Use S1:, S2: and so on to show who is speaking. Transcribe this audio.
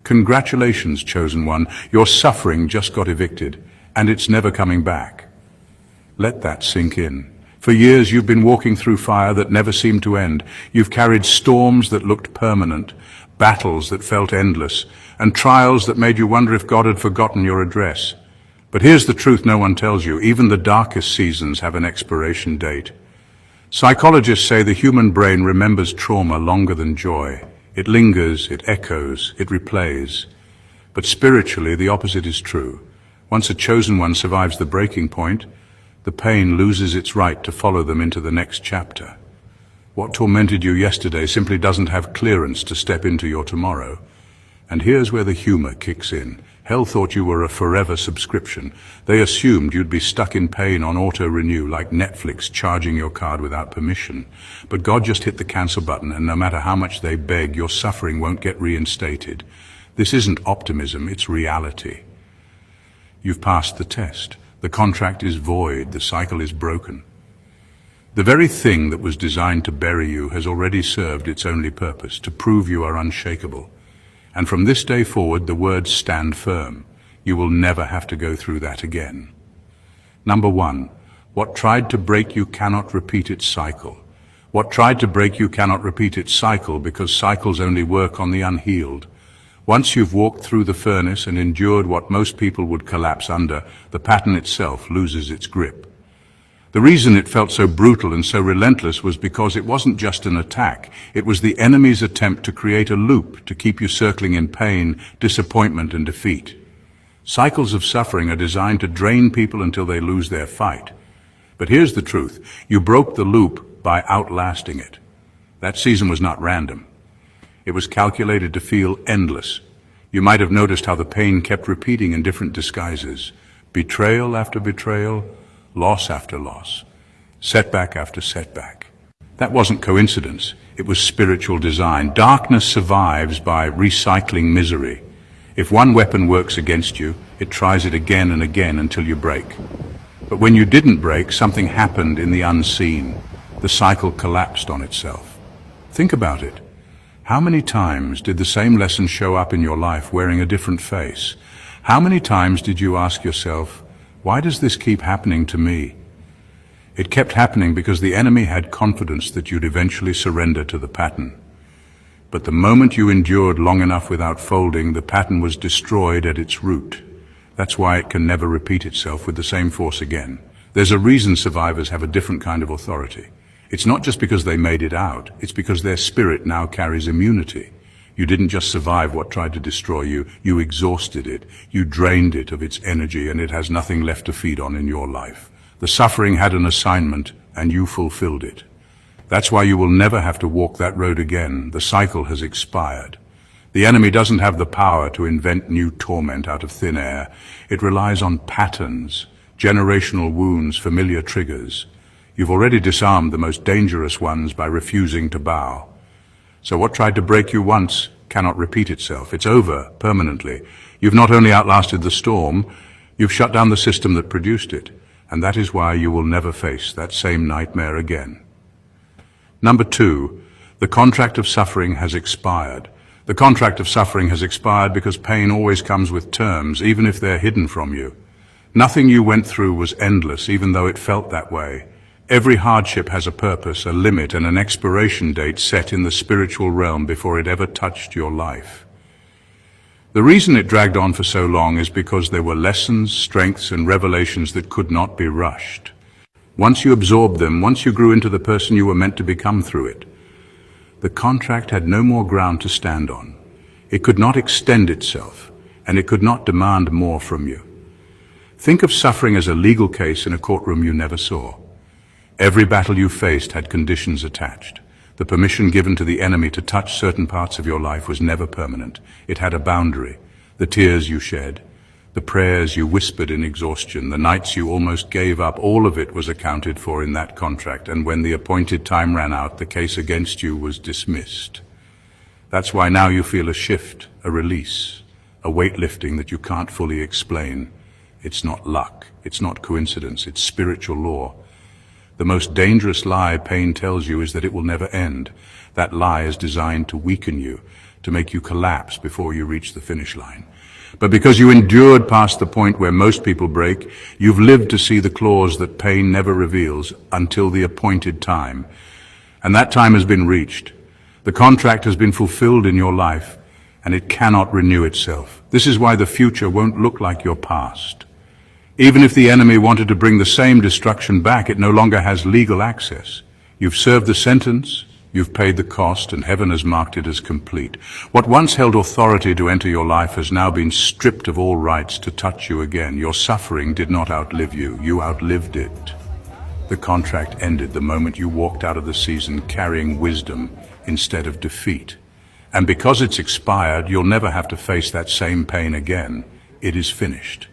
S1: Congratulations, chosen one. Your suffering just got evicted, and it's never coming back. Let that sink in. For years you've been walking through fire that never seemed to end. You've carried storms that looked permanent, battles that felt endless, and trials that made you wonder if God had forgotten your address. But here's the truth no one tells you. Even the darkest seasons have an expiration date. Psychologists say the human brain remembers trauma longer than joy. It lingers, it echoes, it replays. But spiritually, the opposite is true. Once a chosen one survives the breaking point, the pain loses its right to follow them into the next chapter. What tormented you yesterday simply doesn't have clearance to step into your tomorrow. And here's where the humor kicks in. Hell thought you were a forever subscription. They assumed you'd be stuck in pain on auto-renew like Netflix charging your card without permission. But God just hit the cancel button, and no matter how much they beg, your suffering won't get reinstated. This isn't optimism, it's reality. You've passed the test. The contract is void, the cycle is broken. The very thing that was designed to bury you has already served its only purpose, to prove you are unshakable. And from this day forward, the words stand firm. You will never have to go through that again. Number one, what tried to break you cannot repeat its cycle. What tried to break you cannot repeat its cycle because cycles only work on the unhealed. Once you've walked through the furnace and endured what most people would collapse under, the pattern itself loses its grip. The reason it felt so brutal and so relentless was because it wasn't just an attack. It was the enemy's attempt to create a loop to keep you circling in pain, disappointment, and defeat. Cycles of suffering are designed to drain people until they lose their fight. But here's the truth. You broke the loop by outlasting it. That season was not random. It was calculated to feel endless. You might have noticed how the pain kept repeating in different disguises. Betrayal after betrayal, loss after loss, setback after setback. That wasn't coincidence. It was spiritual design. Darkness survives by recycling misery. If one weapon works against you, it tries it again and again until you break. But when you didn't break, something happened in the unseen. The cycle collapsed on itself. Think about it. How many times did the same lesson show up in your life wearing a different face? How many times did you ask yourself, why does this keep happening to me? It kept happening because the enemy had confidence that you'd eventually surrender to the pattern. But the moment you endured long enough without folding, the pattern was destroyed at its root. That's why it can never repeat itself with the same force again. There's a reason survivors have a different kind of authority. It's not just because they made it out, it's because their spirit now carries immunity. You didn't just survive what tried to destroy you, you exhausted it, you drained it of its energy, and it has nothing left to feed on in your life. The suffering had an assignment, and you fulfilled it. That's why you will never have to walk that road again. The cycle has expired. The enemy doesn't have the power to invent new torment out of thin air. It relies on patterns, generational wounds, familiar triggers. You've already disarmed the most dangerous ones by refusing to bow. So what tried to break you once cannot repeat itself. It's over permanently. You've not only outlasted the storm, you've shut down the system that produced it. And that is why you will never face that same nightmare again. Number two, the contract of suffering has expired. The contract of suffering has expired because pain always comes with terms, even if they're hidden from you. Nothing you went through was endless, even though it felt that way. Every hardship has a purpose, a limit, and an expiration date set in the spiritual realm before it ever touched your life. The reason it dragged on for so long is because there were lessons, strengths, and revelations that could not be rushed. Once you absorbed them, once you grew into the person you were meant to become through it, the contract had no more ground to stand on. It could not extend itself, and it could not demand more from you. Think of suffering as a legal case in a courtroom you never saw. Every battle you faced had conditions attached. The permission given to the enemy to touch certain parts of your life was never permanent. It had a boundary. The tears you shed, the prayers you whispered in exhaustion, the nights you almost gave up, all of it was accounted for in that contract, and when the appointed time ran out, the case against you was dismissed. That's why now you feel a shift, a release, a weightlifting that you can't fully explain. It's not luck, it's not coincidence, it's spiritual law. The most dangerous lie pain tells you is that it will never end. That lie is designed to weaken you, to make you collapse before you reach the finish line. But because you endured past the point where most people break, you've lived to see the clause that pain never reveals until the appointed time. And that time has been reached. The contract has been fulfilled in your life, and it cannot renew itself. This is why the future won't look like your past. Even if the enemy wanted to bring the same destruction back, it no longer has legal access. You've served the sentence, you've paid the cost, and heaven has marked it as complete. What once held authority to enter your life has now been stripped of all rights to touch you again. Your suffering did not outlive you, you outlived it. The contract ended the moment you walked out of the season carrying wisdom instead of defeat. And because it's expired, you'll never have to face that same pain again. It is finished.